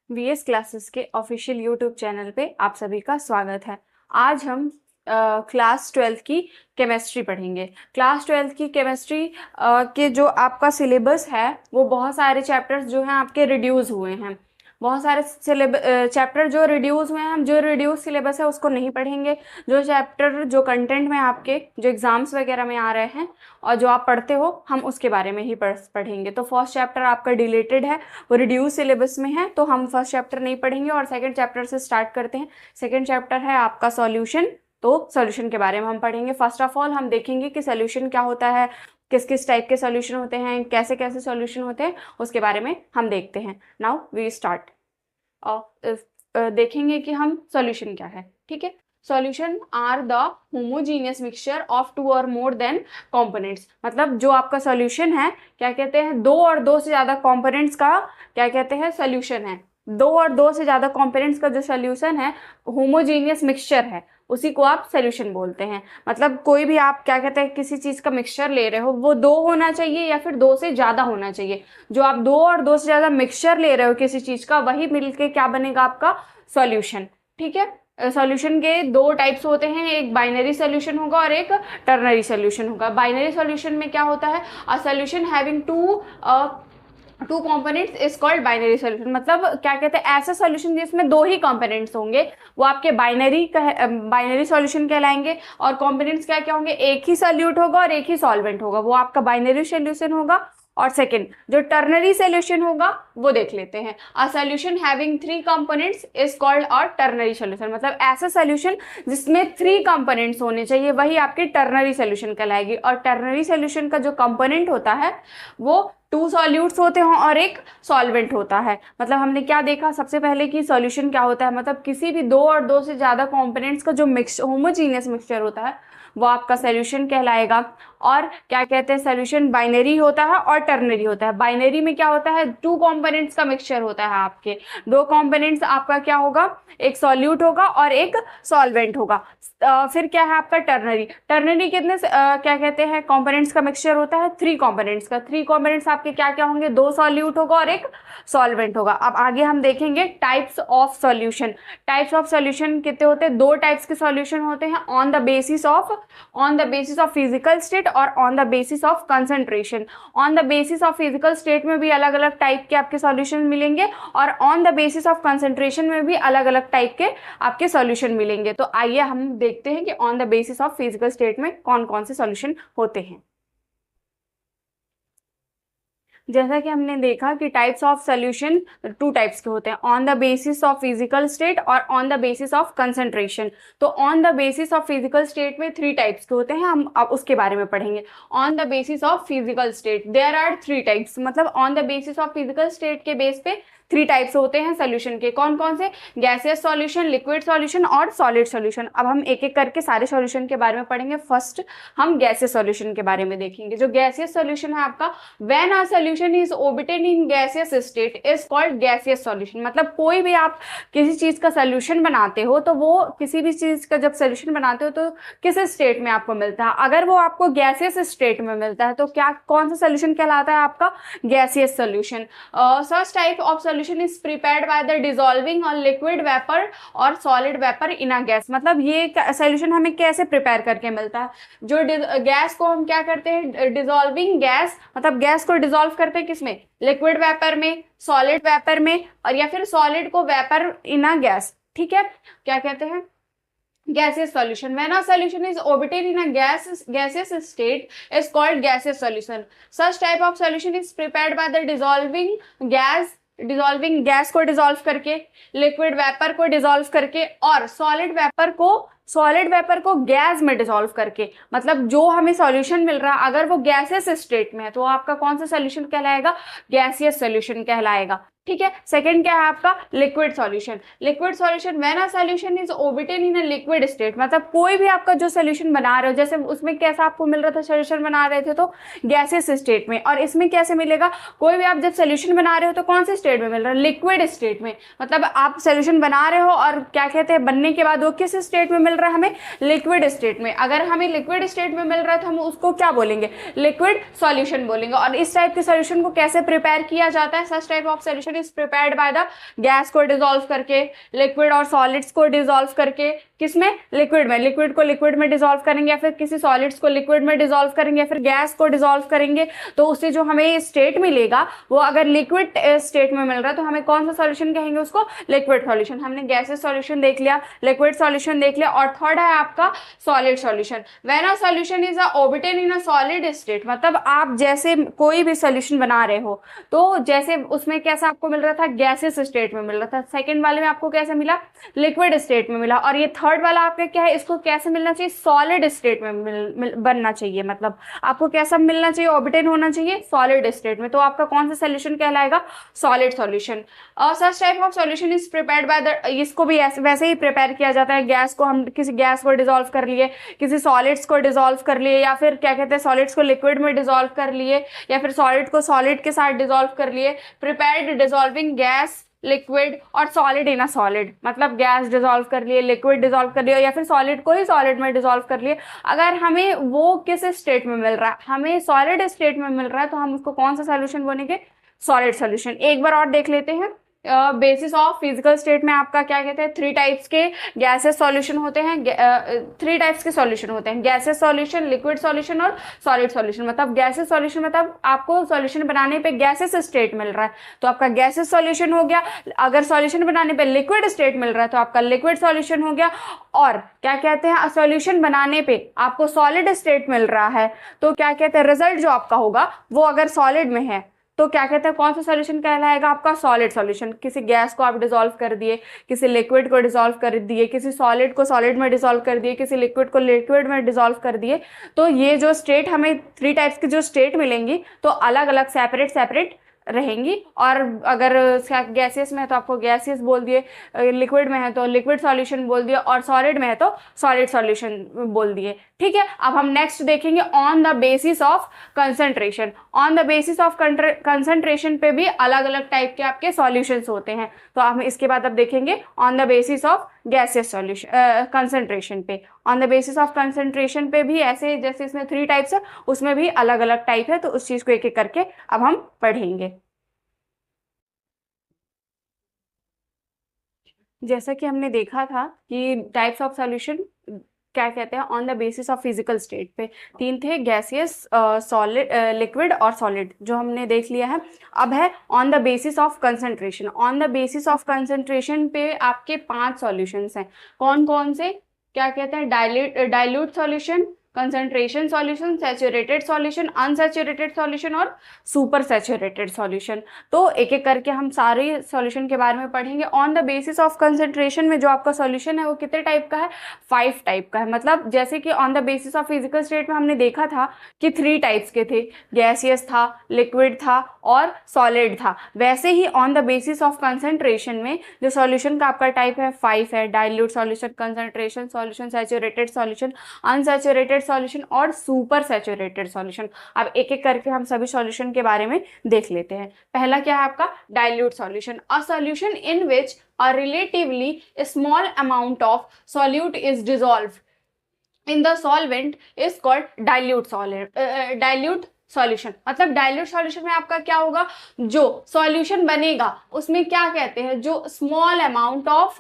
VS classes के official YouTube channel पे आप सभी का स्वागत है। आज हम क्लास 12 की केमिस्ट्री पढ़ेंगे। क्लास 12 की केमिस्ट्री के जो आपका सिलेबस है वो बहुत सारे चैप्टर्स जो हैं आपके रिड्यूस हुए हैं। बहुत सारे चैप्टर जो रिड्यूस हुए हैं, हम जो रिड्यूस सिलेबस है उसको नहीं पढ़ेंगे। जो चैप्टर जो कंटेंट में आपके जो एग्जाम्स वगैरह में आ रहे हैं और जो आप पढ़ते हो, हम उसके बारे में ही पढ़ेंगे। तो फर्स्ट चैप्टर आपका डिलेटेड है, वो रिड्यूस सिलेबस में है, तो हम फर्स्ट चैप्टर नहीं पढ़ेंगे और सेकंड चैप्टर से स्टार्ट करते हैं। सेकंड चैप्टर है आपका सॉल्यूशन, तो सॉल्यूशन के बारे में हम पढ़ेंगे। फर्स्ट ऑफ ऑल हम देखेंगे कि सॉल्यूशन क्या होता है, किस किस टाइप के सॉल्यूशन होते हैं, कैसे कैसे सॉल्यूशन होते हैं, उसके बारे में हम देखते हैं। नाउ वी स्टार्ट और देखेंगे कि हम सॉल्यूशन क्या है। ठीक है, solution are the homogeneous mixture of two or more then components. मतलब जो आपका सॉल्यूशन है, क्या कहते हैं, दो और दो से ज्यादा कंपोनेंट्स का क्या कहते हैं, सॉल्यूशन है। दो और दो से ज्यादा कंपोनेंट्स का जो सॉल्यूशन है, होमोजीनियस मिक्सचर है, उसी को आप सॉल्यूशन बोलते हैं। मतलब कोई भी आप क्या कहते हैं, किसी चीज का मिक्सचर ले रहे हो, वो दो होना चाहिए या फिर दो से ज्यादा होना चाहिए। जो आप दो और दो से ज्यादा मिक्सचर ले रहे हो किसी चीज का, वही मिलके क्या बनेगा, आपका सॉल्यूशन। ठीक है, सॉल्यूशन के दो टाइप्स होते हैं, एक बाइनरी सॉल्यूशन होगा और एक टर्नरी सॉल्यूशन होगा। बाइनरी सॉल्यूशन में क्या होता है, a solution having two components is called binary solution. मतलब क्या कहते हैं, ऐसे सॉल्यूशन जिसमें दो ही कंपोनेंट्स होंगे वो आपके बाइनरी सॉल्यूशन कहलाएंगे। और कंपोनेंट्स क्या क्या होंगे, एक ही सॉल्यूट होगा और एक ही सॉल्वेंट होगा, वो आपका बाइनरी सॉल्यूशन होगा। और सेकंड जो टर्नरी सॉल्यूशन होगा वो देख लेते हैं। A solution having three components is called और टर्नरी सॉल्यूशन। मतलब ऐसा सॉल्यूशन जिसमें थ्री कंपोनेंट्स होने चाहिए, वही आपकी टर्नरी सॉल्यूशन कहलाएगी। और टर्नरी सॉल्यूशन का जो कंपोनेंट होता है वो टू सॉल्यूट्स होते हैं और एक सॉल्वेंट होता है। मतलब हमने क्या देखा सबसे पहले कि सॉल्यूशन क्या होता है, मतलब किसी भी दो और दो से ज्यादा कंपोनेंट्स का जो होमोजीनियस मिक्सचर होता है वो आपका सॉल्यूशन कहलाएगा। और क्या कहते हैं, सॉल्यूशन बाइनरी होता है और टर्नरी होता है। बाइनरी में क्या होता है, टू कंपोनेंट्स का मिक्सचर होता है, आपके दो कंपोनेंट्स आपका क्या होगा, एक सॉल्यूट होगा और एक सॉल्वेंट होगा। फिर क्या है आपका टर्नरी। टर्नरी कितने क्या कहते हैं कंपोनेंट्स का मिक्सचर होता है, थ्री कंपोनेंट्स का। थ्री कंपोनेंट्स आपके क्या क्या होंगे, दो सॉल्यूट होगा और एक सॉल्वेंट होगा। अब आगे हम देखेंगे types of solution. Types of solution कितने होते हैं, दो टाइप्स के सॉल्यूशन होते हैं, on the basis of physical state और on the basis of concentration. On the basis of physical state में भी अलग अलग टाइप के आपके सॉल्यूशन मिलेंगे और on the basis of concentration में भी अलग अलग टाइप के आपके सॉल्यूशन मिलेंगे। तो आइए हम देखते हैं कि on the basis of physical state में कौन कौन से सॉल्यूशन होते हैं। जैसा कि हमने देखा कि types of solution two types के होते हैं, on the basis of physical state और on the basis of concentration. तो on the basis of physical state में थ्री टाइप्स के होते हैं, हम अब उसके बारे में पढ़ेंगे। On the basis of physical state there are three types. मतलब on the basis of physical state के बेस पे थ्री टाइप्स होते हैं सोल्यूशन के। कौन कौन से, गैसियस सॉल्यूशन, लिक्विड सॉल्यूशन और सॉलिड सॉल्यूशन। अब हम एक एक करके सारे सॉल्यूशन के बारे में पढ़ेंगे। फर्स्ट हम गैसियस सॉल्यूशन के बारे में देखेंगे। जो गैसियस सॉल्यूशन है आपका, when a solution is obtained in gaseous state is called gaseous solution. मतलब कोई भी आप किसी चीज का सॉल्यूशन बनाते हो तो वो किसी भी चीज का जब सॉल्यूशन बनाते हो तो किस स्टेट में आपको मिलता है, अगर वो आपको गैसियस स्टेट में मिलता है तो क्या कौन सा सॉल्यूशन कहलाता है, आपका gaseous solution. Such type of solution is prepared by the dissolving on liquid vapor और solid vapor in a gas। मतलब ये सॉल्यूशन हमें कैसे प्रिपेयर करके मिलता है, जो गैस को हम क्या करते हैं, डिजोल्विंग गैस, मतलब गैस को डिजोल्व करते हैं किसमें, लिक्विड वेपर में, सॉलिड वेपर में, और या फिर सॉलिड को वेपर इन अ गैस। ठीक है, क्या कहते हैं, gaseous solution. When a solution is obtained in a gaseous state is called gaseous solution. Such type of solution is prepared by the dissolving gas को डिसॉल्व करके, liquid vapour को dissolve करके और सॉलिड वेपर को gas में dissolve करके। मतलब जो हमें सॉल्यूशन मिल रहा है अगर वो गैसियस स्टेट में है तो आपका कौन सा सॉल्यूशन कहलाएगा, गैसियस सॉल्यूशन कहलाएगा। ठीक है, सेकंड क्या है आपका, liquid solution. Liquid solution when a solution is obtained in a liquid state. मतलब कोई भी आपका जो सॉल्यूशन बना रहे हो, जैसे उसमें कैसा आपको मिल रहा था, सॉल्यूशन बना रहे थे तो गैसियस स्टेट में, और इसमें कैसे मिलेगा, कोई भी आप जब सॉल्यूशन बना रहे हो तो कौन से स्टेट में मिल रहा है, लिक्विड स्टेट में। मतलब आप सॉल्यूशन बना रहे हो और क्या कहते हैं, बनने के बाद वो किस स्टेट में मिल रहा है हमें? लिक्विड स्टेट में। अगर हमें लिक्विड स्टेट में मिल रहा है तो हम उसको क्या बोलेंगे? लिक्विड सॉल्यूशन बोलेंगे। और इस टाइप के सॉल्यूशन को कैसे प्रिपेयर किया जाता है? सच type of solution is prepared by the gas को डिसॉल्व करके, लिक्विड और सॉलिड्स को डिसॉल्व करके। किसमें? लिक्विड में। लिक्विड को लिक्विड में डिसॉल्व करेंगे, या फिर किसी सॉलिड्स को लिक्विड में डिसॉल्व करेंगे, या फिर गैस को डिसॉल्व करेंगे, तो उससे जो हमें स्टेट मिलेगा वो अगर लिक्विड स्टेट में मिल रहा है तो हमें कौन सा सॉल्यूशन कहेंगे? उसको लिक्विड सॉल्यूशन। हमने गैसेस सॉल्यूशन देख लिया, लिक्विड सॉल्यूशन देख लिया, और थर्ड है आपका solid solution. When a solution is obtain in a solid state, मतलब आप जैसे कोई भी सॉल्यूशन बना रहे हो तो जैसे उसमें कैसा आपको मिल रहा था? गैसेस स्टेट में मिल रहा था। सेकंड वाले में आपको कैसे मिला? लिक्विड स्टेट में मिला। और ये थर्ड वाला आपका क्या है? इसको कैसे मिलना चाहिए? सॉलिड स्टेट में बनना चाहिए। मतलब आपको कैसा मिलना चाहिए? ऑब्टेन होना चाहिए सॉलिड स्टेट में। तो आपका कौन सा सॉल्यूशन कहलाएगा? Solid solution. और such type of solution is prepared by the, इसको भी वैसे ही प्रिपेयर किया जाता है। गैस को हम किसी गैस को डिसॉल्व कर लिए, किसी सॉलिड्स को डिसॉल्व कर लिए, या फिर क्या कहते हैं सॉलिड्स को लिक्विड में डिसॉल्व कर लिए, या फिर सॉलिड को सॉलिड के साथ डिसॉल्व कर लिए। प्रिपेयर्ड डिसॉल्विंग गैस, लिक्विड और सॉलिड इन अ सॉलिड, मतलब गैस डिसॉल्व कर लिए, लिक्विड डिसॉल्व कर लिया, या फिर सॉलिड को ही सॉलिड में डिसॉल्व कर लिए। अगर हमें वो किस स्टेट में मिल रहा है? हमें सॉलिड स्टेट में मिल रहा है तो हम उसको कौन सा सॉल्यूशन बोलेंगे? Solid solution. एक बार और देख लेते हैं। बेसिस ऑफ फिजिकल स्टेट में आपका क्या कहते हैं? 3 टाइप्स के गैसेस सॉल्यूशन होते हैं। 3 टाइप्स के सॉल्यूशन होते हैं, गैसेस सॉल्यूशन, लिक्विड सॉल्यूशन और सॉलिड सॉल्यूशन। मतलब गैसेस सॉल्यूशन मतलब आपको सॉल्यूशन बनाने पे गैसेस स्टेट मिल रहा है तो आपका गैसेस सॉल्यूशन हो गया। अगर सॉल्यूशन बनाने पे लिक्विड स्टेट मिल रहा है तो आपका लिक्विड सॉल्यूशन हो गया। और क्या कहते हैं? सॉल्यूशन बनाने पे आपको सॉलिड स्टेट मिल रहा है तो क्या कहते हैं? रिजल्ट जो आपका होगा वो अगर सॉलिड में है तो क्या कहते हैं? कौन सा सॉल्यूशन कहलाएगा? आपका सॉलिड सॉल्यूशन। किसी गैस को आप डिसॉल्व कर दिए, किसी लिक्विड को डिसॉल्व कर दिए, किसी सॉलिड को सॉलिड में डिसॉल्व कर दिए, किसी लिक्विड को लिक्विड में डिसॉल्व कर दिए, तो ये जो स्टेट हमें 3 टाइप्स की जो स्टेट मिलेंगी तो अलग अलग सेपरेट सेपरेट रहेंगी। और अगर गैसेस में है तो आपको गैसेस बोल दिए, लिक्विड में है तो लिक्विड सॉल्यूशन बोल दिए, और सॉलिड में है तो सॉलिड सॉल्यूशन बोल दिए। ठीक है, अब हम नेक्स्ट देखेंगे on the basis of concentration. On the basis of concentration पे भी अलग अलग टाइप के आपके सॉल्यूशंस होते हैं। तो हम इसके बाद अब देखेंगे on the basis of gases solution concentration पे। On the basis of concentration पे भी ऐसे, जैसे इसमें 3 टाइप्स है उसमें भी अलग अलग टाइप है, तो उस चीज को एक एक करके अब हम पढ़ेंगे। जैसा कि हमने देखा था कि टाइप्स ऑफ सॉल्यूशन क्या कहते हैं? On the basis of physical state पे 3 थे, गैसियस, सॉलिड, लिक्विड और सॉलिड, जो हमने देख लिया है। अब है on the basis of concentration. On the basis of concentration पे आपके 5 सॉल्यूशंस हैं। कौन कौन से? क्या कहते हैं? Dilute solution, concentration solution, saturated solution, unsaturated solution और सुपर सैचुरेटेड सॉल्यूशन। तो एक एक करके हम सारे सॉल्यूशन के बारे में पढ़ेंगे। On the basis of concentration में जो आपका सॉल्यूशन है वो कितने टाइप का है? 5 टाइप का है। मतलब जैसे कि on the basis of physical state में हमने देखा था कि 3 टाइप्स के थे, गैसियस था, लिक्विड था और सॉलिड था। वैसे ही on the basis of concentration में जो सॉल्यूशन का आपका टाइप है 5 है, dilute solution, concentration solution, saturated solution, unsaturated solution और सुपर सैचुरेटेड सॉल्यूशन। अब एक एक करके हम सभी सॉल्यूशन के बारे में देख लेते हैं। पहला क्या है आपका? Dilute solution. A solution in which a relatively small amount of solute is dissolved in the solvent is called dilute solution. मतलब डाइल्यूट सॉल्यूशन में आपका क्या होगा? जो सॉल्यूशन बनेगा उसमें क्या कहते हैं? जो स्मॉल अमाउंट ऑफ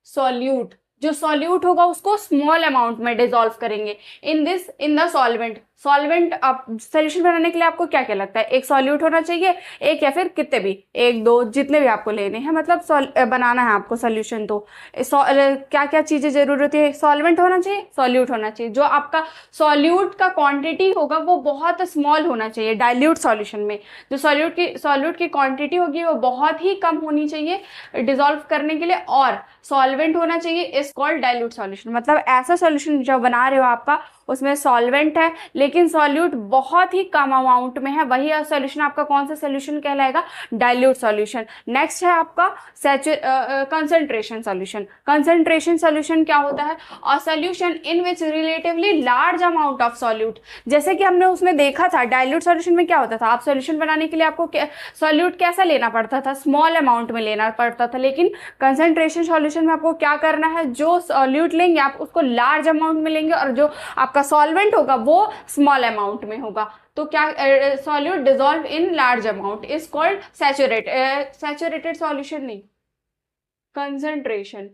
सॉल्यूट, जो सॉल्यूट होगा उसको स्मॉल अमाउंट में डिसॉल्व करेंगे इन द सॉल्वेंट। सॉल्वेंट, आप सोल्यूशन बनाने के लिए आपको क्या क्या लगता है? एक सॉल्यूट होना चाहिए, एक या फिर कितने भी, 1 2 जितने भी आपको लेने हैं, मतलब बनाना है आपको सोल्यूशन। तो क्या क्या चीजें जरूरत है? सॉल्वेंट होना चाहिए, सॉल्यूट होना चाहिए। जो आपका सॉल्यूट का क्वांटिटी होगा वो बहुत स्मॉल होना चाहिए डाइल्यूट सॉल्यूशन में। जो सॉल्यूट की क्वांटिटी होगी वो बहुत ही कम होनी चाहिए डिसॉल्व करने के लिए, और सॉल्वेंट होना चाहिए, इज कॉल्ड डाइल्यूट सॉल्यूशन। मतलब ऐसा सॉल्यूशन जो बना रहे हो आपका उसमें सॉल्वेंट है लेकिन सॉल्यूट बहुत ही कम अमाउंट में है, वही सॉल्यूशन आपका कौन सा सॉल्यूशन कहलाएगा, डाइल्यूट सॉल्यूशन। नेक्स्ट है आपका कंसंट्रेशन सॉल्यूशन। कंसंट्रेशन सॉल्यूशन क्या होता है, a solution in which relatively large amount of solute. जैसे कि हमने उसमें देखा था डाइल्यूट सॉल्यूशन में क्या होता था, आप सॉल्यूशन बनाने के लिए आपको सॉल्यूट कैसा लेना पड़ता था, स्मॉल अमाउंट में लेना पड़ता था, लेकिन कंसंट्रेशन सॉल्यूशन में आपको क्या करना है, जो सॉल्यूट लेंगे आप उसको लार्ज अमाउंट में लेंगे और जो आपका सॉल्वेंट होगा वो स्मॉल अमाउंट में होगा। तो क्या solute dissolve in large amount is called saturated solution नहीं, कंसंट्रेशन।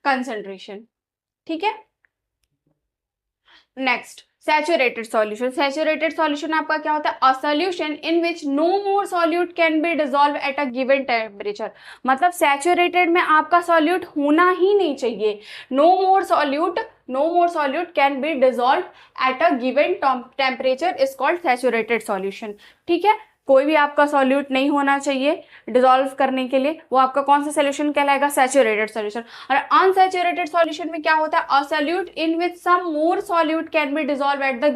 कंसंट्रेशन, ठीक है। Next saturated solution. Saturated solution आपका क्या होता है, a solution in which no more solute can be dissolve at a given temperature. मतलब सैचुरेटेड में आपका सॉल्यूट होना ही नहीं चाहिए, no more solute can be dissolve at a given temperature is called saturated solution, ठीक है। कोई भी आपका सॉल्यूट नहीं होना चाहिए डिसॉल्व करने के लिए, वो आपका कौन सा सॉल्यूशन कहलाएगा, सैचुरेटेड सॉल्यूशन। और अनसैचुरेटेड सॉल्यूशन में क्या होता है, a solute in which some more solute can be dissolve at the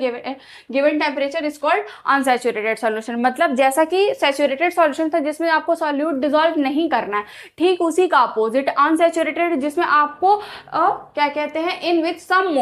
given temperature is called unsaturated solution. मतलब जैसा कि सैचुरेटेड सॉल्यूशन था जिसमें आपको सॉल्यूट डिसॉल्व नहीं करना है, ठीक उसी का अपोजिट अनसैचुरेटेड जिसमें आपको क्या कहते हैं, in which some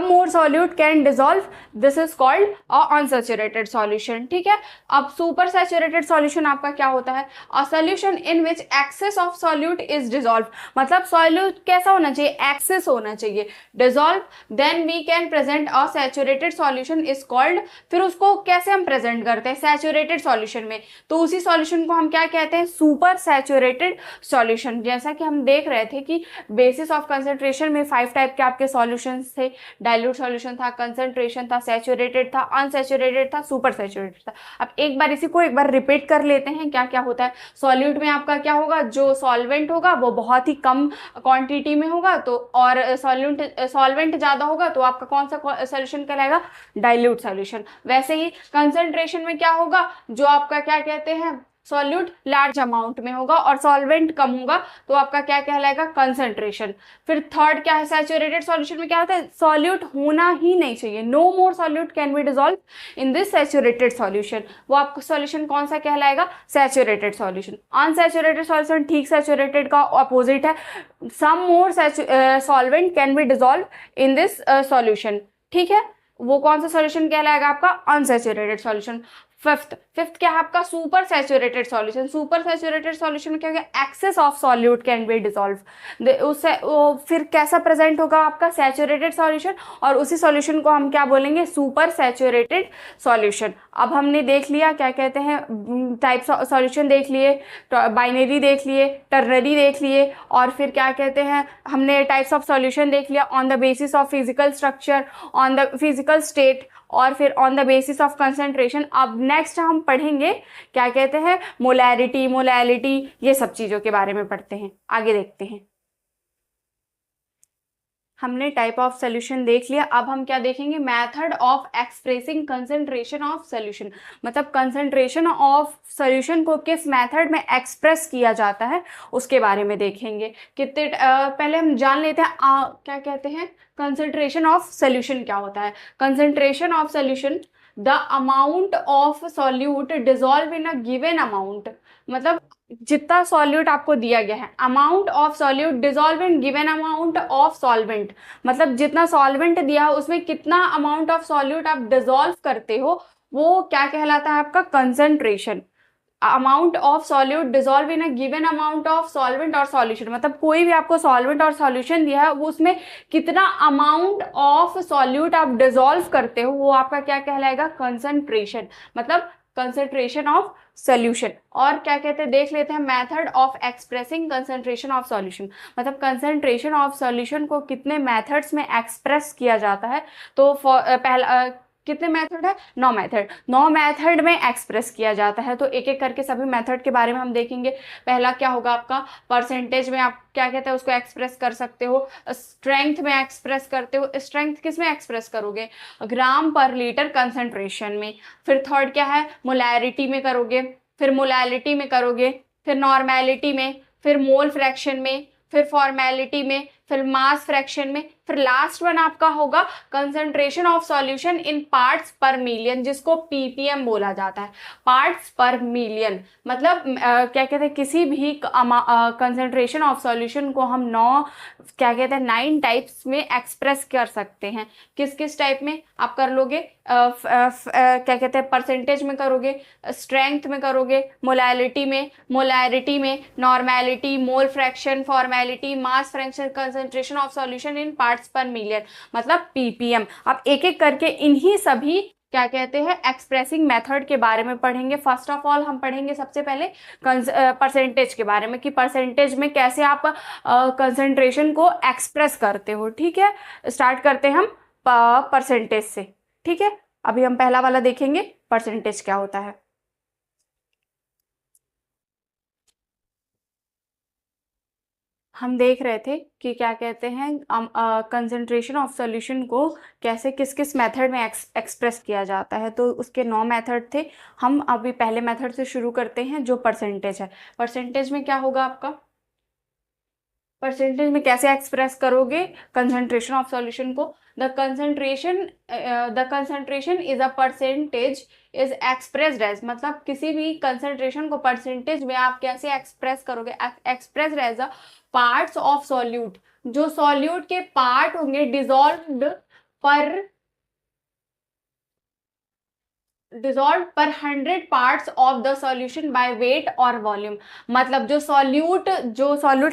more solute can dissolve, this is called unsaturated solution, ठीक है। अब सुपर सैचुरेटेड सॉल्यूशन आपका क्या होता है, a solution in which excess of solute is dissolve. मतलब सॉल्यूट कैसा होना चाहिए, एक्सेस होना चाहिए, dissolve, then we can present a saturated solution is called. फिर उसको कैसे हम प्रेजेंट करते हैं सैचुरेटेड सॉल्यूशन में, तो उसी सॉल्यूशन को हम क्या कहते हैं, सुपर सैचुरेटेड सॉल्यूशन। जैसा कि हम देख रहे थे कि बेसिस ऑफ कंसंट्रेशन में 5 टाइप के आपके सॉल्यूशंस थे, डाइल्यूट सॉल्यूशन था, कंसंट्रेशन था, सैचुरेटेड था, अनसैचुरेटेड था, सुपर सैचुरेटेड था। अब एक बार इसी को एक बार रिपीट कर लेते हैं क्या क्या होता है। सॉल्यूट में आपका क्या होगा, जो सॉल्वेंट होगा वो बहुत ही कम क्वांटिटी में होगा, तो और सॉल्वेंट ज्यादा होगा तो आपका कौन सा सॉल्यूशन कहलाएगा, डाइल्यूट सॉल्यूशन। वैसे ही कंसंट्रेशन में क्या होगा, जो आपका क्या कहते हैं, सॉल्यूट लार्ज अमाउंट में होगा और सॉल्वेंट कम होगा तो आपका क्या कहलाएगा, कंसंट्रेशन। फिर थर्ड क्या है, सैचुरेटेड सॉल्यूशन में क्या होता है, सॉल्यूट होना ही नहीं चाहिए, no more solute can be dissolve in this saturated solution, वो आपका सॉल्यूशन कौन सा कहलाएगा, सैचुरेटेड सॉल्यूशन। अनसैचुरेटेड सॉल्यूशन ठीक सैचुरेटेड का अपोजिट है, some more solvent can be dissolve in this solution, ठीक है। वो कौन सा सॉल्यूशन कहलाएगा आपका, अनसैचुरेटेड सॉल्यूशन। फिफ्थ क्या है आपका, super saturated solution. Super saturated solution में क्या होगा, excess of solute can be dissolve, उससे फिर कैसा प्रेजेंट होगा आपका सैचुरेटेड सॉल्यूशन, और उसी सॉल्यूशन को हम क्या बोलेंगे, सुपर सैचुरेटेड सॉल्यूशन। अब हमने देख लिया क्या कहते हैं, टाइप्स ऑफ सॉल्यूशन देख लिए, बाइनरी देख लिए, टर्नरी देख लिए, और फिर क्या कहते हैं, हमने टाइप्स ऑफ सॉल्यूशन देख लिया on the basis of physical structure, on the physical state, और फिर on the basis of concentration. अब नेक्स्ट हम पढ़ेंगे क्या कहते हैं, मोलैरिटी, मोलैलिटी, ये सब चीज़ों के बारे में पढ़ते हैं, आगे देखते हैं। हमने टाइप ऑफ सोल्यूशन देख लिया, अब हम क्या देखेंगे, method of expressing concentration of solution. मतलब कंसंट्रेशन ऑफ सोल्यूशन को किस मेथड में एक्सप्रेस किया जाता है उसके बारे में देखेंगे। कितने पहले हम जान लेते हैं क्या कहते हैं, कंसंट्रेशन ऑफ सोल्यूशन क्या होता है। Concentration of solution, the amount of solute dissolve in a given amount. मतलब जितना सॉल्यूट आपको दिया गया है, amount of solute dissolve in given amount of solvent. मतलब जितना सॉल्वेंट दिया है उसमें कितना अमाउंट ऑफ सॉल्यूट आप डिसॉल्व करते हो, वो क्या कहलाता है आपका, concentration. Amount of solute dissolve in a given amount of solvent और सॉल्यूशन। मतलब कोई भी आपको सॉल्वेंट और सॉल्यूशन दिया है, वो उसमें कितना अमाउंट ऑफ सॉल्यूट आप डिसॉल्व करते हो, वो आपका क्या कहलाएगा, कंसंट्रेशन। मतलब कंसंट्रेशन ऑफ सोल्यूशन। और क्या कहते हैं, देख लेते हैं method of expressing concentration of solution. मतलब कंसंट्रेशन ऑफ सॉल्यूशन को कितने मेथड्स में एक्सप्रेस किया जाता है। तो पहला कितने मेथड है, 9 मेथड, 9 मेथड में एक्सप्रेस किया जाता है। तो एक एक करके सभी मेथड के बारे में हम देखेंगे। पहला क्या होगा आपका, परसेंटेज में आप क्या कहते हैं उसको एक्सप्रेस कर सकते हो, स्ट्रेंथ में एक्सप्रेस करते हो। स्ट्रेंथ किस में एक्सप्रेस करोगे, ग्राम पर लीटर कंसंट्रेशन में। फिर थर्ड क्या है, मोलैरिटी में करोगे, फिर मोलैलिटी में करोगे, फिर नॉर्मेलिटी में, फिर मोल फ्रैक्शन में, फिर फॉर्मेलिटी में, फिर मास फ्रैक्शन में, फिर लास्ट वन आपका होगा concentration of solution in parts पर मिलियन, जिसको पीपीएम बोला जाता है, पार्ट्स पर मिलियन। मतलब क्या कहते हैं, किसी भी कंसंट्रेशन ऑफ सॉल्यूशन को हम 9 टाइप्स में एक्सप्रेस कर सकते हैं। किस किस टाइप में आप कर लोगे, क्या कहते हैं, परसेंटेज में करोगे, स्ट्रेंथ में करोगे, मोलैलिटी में, normality, mole fraction, formality, mass fraction, concentration of solution in parts पर मिलियन, मतलब पीपीएम। अब एक एक करके इन्हीं सभी क्या कहते हैं एक्सप्रेसिंग मेथड के बारे में पढ़ेंगे। फर्स्ट ऑफ ऑल हम पढ़ेंगे सबसे पहले परसेंटेज के बारे में, कि परसेंटेज में कैसे आप कंसंट्रेशन को एक्सप्रेस करते हो। ठीक है, स्टार्ट करते हैं हम परसेंटेज से। ठीक है, अभी हम पहला वाला देखेंगे परसेंटेज क्या होता है। हम देख रहे थे कि क्या कहते हैं कंसंट्रेशन ऑफ सॉल्यूशन को कैसे किस किस मेथड में एक्सप्रेस किया जाता है। तो उसके 9 मेथड थे। हम अभी पहले मेथड से शुरू करते हैं जो परसेंटेज है। परसेंटेज में क्या होगा आपका, परसेंटेज में कैसे एक्सप्रेस करोगे कंसंट्रेशन ऑफ सॉल्यूशन को। The concentration is a percentage is expressed as, मतलब किसी भी कंसंट्रेशन को परसेंटेज में आप कैसे एक्सप्रेस करोगे, expressed as a parts of solute, जो सॉल्यूट के पार्ट होंगे dissolved per 100 parts of the solution by weight और वॉल्यूम। मतलब जो सॉल्यूट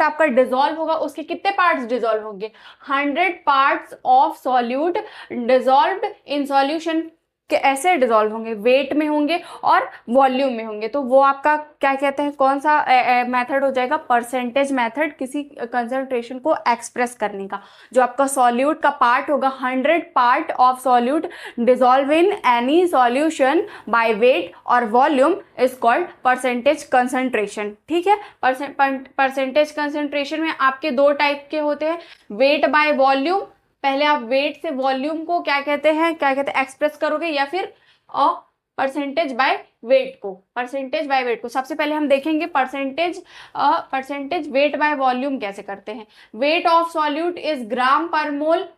आपका डिसॉल्व होगा उसके कितने पार्ट्स डिसॉल्व होंगे, 100 parts of solute dissolved in solution के ऐसे डिसॉल्व होंगे, वेट में होंगे और वॉल्यूम में होंगे। तो वो आपका क्या कहते हैं, कौन सा मेथड हो जाएगा, परसेंटेज मेथड, किसी कंसंट्रेशन को एक्सप्रेस करने का। जो आपका सॉल्यूट का पार्ट होगा, 100 part of solute dissolve in any solution by weight और volume is called percentage concentration. ठीक है, परसेंटेज कंसंट्रेशन में आपके 2 टाइप के होते हैं, वेट बाय वॉल्यूम। पहले आप वेट से वॉल्यूम को क्या कहते हैं एक्सप्रेस करोगे, या फिर परसेंटेज बाय वेट को। सबसे पहले हम देखेंगे परसेंटेज वेट बाय वॉल्यूम कैसे करते हैं। Wait of solute is gram पर मोल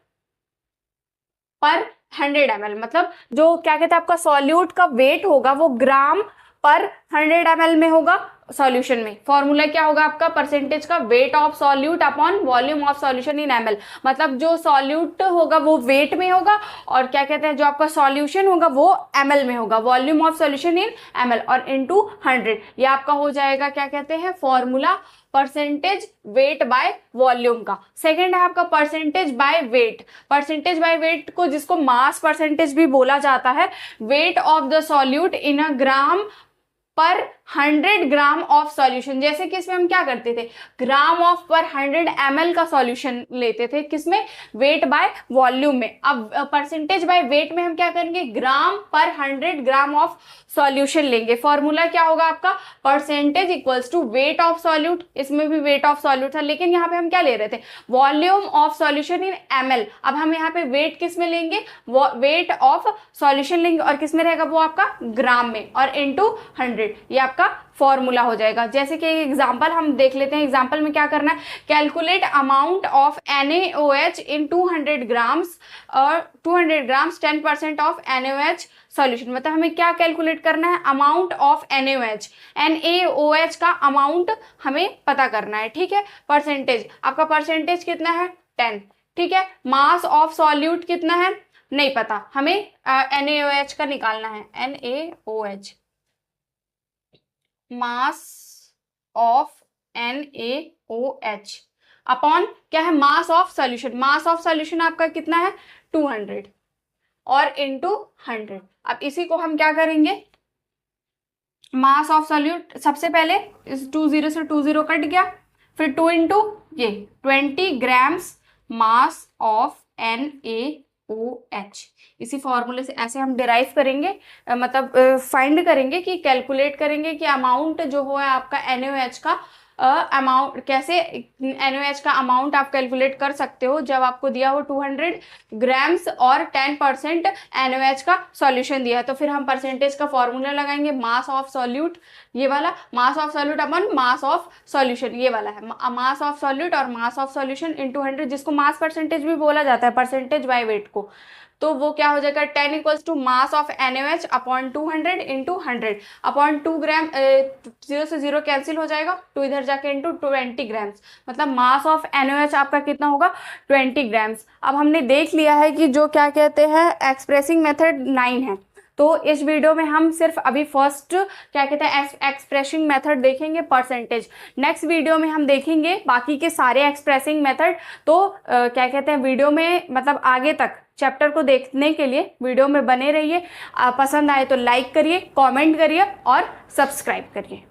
पर 100 ml, मतलब जो क्या कहते हैं आपका सॉल्यूट का वेट होगा वो ग्राम पर 100 ml में होगा सॉल्यूशन में। फॉर्मूला क्या होगा आपका परसेंटेज का, wait of solute upon volume of solution in ml। मतलब जो सॉल्यूट होगा वो वेट में होगा और क्या कहते हैं जो आपका सॉल्यूशन होगा वो ml में होगा, volume of solution in ml और इनटू 100। ये आपका हो जाएगा क्या कहते हैं formula percentage weight by volume का। सेकंड है आपका परसेंटेज बाय वेट को जिसको मास परसेंटेज भी बोला जाता है। Weight of the solute in a gram per 100 gram of solution, जैसे कि इसमें हम क्या करते थे, ग्राम ऑफ पर 100 ml का सॉल्यूशन लेते थे, किसमें, वेट बाय वॉल्यूम में। अब परसेंटेज बाय वेट में हम क्या करेंगे, gram per 100 gram of solution लेंगे। फॉर्मूला क्या होगा आपका, percentage equals to weight of solute, इसमें भी वेट ऑफ सॉल्यूट था लेकिन यहाँ पे हम क्या ले रहे थे, volume of solution in ml। अब हम यहाँ पे वेट किस में लेंगे, वेट ऑफ सॉल्यूशन लेंगे और किस में रहेगा वो आपका ग्राम में और इनटू 100। ये आपका फॉर्मूला हो जाएगा। जैसे कि एग्जांपल हम देख लेते हैं, एग्जांपल में क्या करना है, calculate amount of NaOH in 200 grams और 200 ग्राम्स 10% ऑफ NaOH सॉल्यूशन। मतलब हमें क्या कैलकुलेट करना है, अमाउंट ऑफ NaOH का अमाउंट हमें पता करना है। ठीक है, परसेंटेज, आपका परसेंटेज कितना है 10। ठीक है, मास ऑफ सॉल्यूट कितना है नहीं पता, हमें NaOH का निकालना है, NaOH, mass of NaOH upon क्या है, mass of solution. Mass of solution आपका कितना है 200 और इनटू 100। अब इसी को हम क्या करेंगे, मास ऑफ सॉल्यूट, सबसे पहले इस 20 से 20 कट गया, फिर 2 इंटू ये 20 ग्राम्स मास ऑफ NaOH। इसी फॉर्मूले से ऐसे हम डिराइव करेंगे, मतलब फाइंड करेंगे कि कैलकुलेट करेंगे कि अमाउंट जो हो है आपका NaOH का अमाउंट कैसे NaOH का अमाउंट आप कैलकुलेट कर सकते हो जब आपको दिया हो 200 ग्राम्स और 10% NaOH का सॉल्यूशन दिया है। तो फिर हम परसेंटेज का फॉर्मूला लगाएंगे, मास ऑफ सॉल्यूट, ये वाला mass of solute upon mass of solution, ये वाला है मास ऑफ सॉल्यूट और मास ऑफ सॉल्यूशन इनटू 100, जिसको मास परसेंटेज भी बोला जाता है, परसेंटेज बाय वेट को। तो वो क्या हो जाएगा 10 equals to mass of NaOH upon 200 into 100 upon 2 gram, 0 से 0 कैंसिल हो जाएगा, 2 इधर जाके इंटू 20 ग्राम्स, मतलब मास ऑफ NaOH आपका कितना होगा 20 ग्राम्स। अब हमने देख लिया है कि जो क्या कहते हैं एक्सप्रेसिंग मेथड 9 है। तो इस वीडियो में हम सिर्फ अभी फर्स्ट क्या कहते हैं एक्सप्रेसिंग मेथड देखेंगे, परसेंटेज। नेक्स्ट वीडियो में हम देखेंगे बाकी के सारे एक्सप्रेसिंग मेथड। तो क्या कहते हैं वीडियो में मतलब आगे तक चैप्टर को देखने के लिए वीडियो में बने रहिए। पसंद आए तो लाइक करिए, कमेंट करिए और सब्सक्राइब करिए।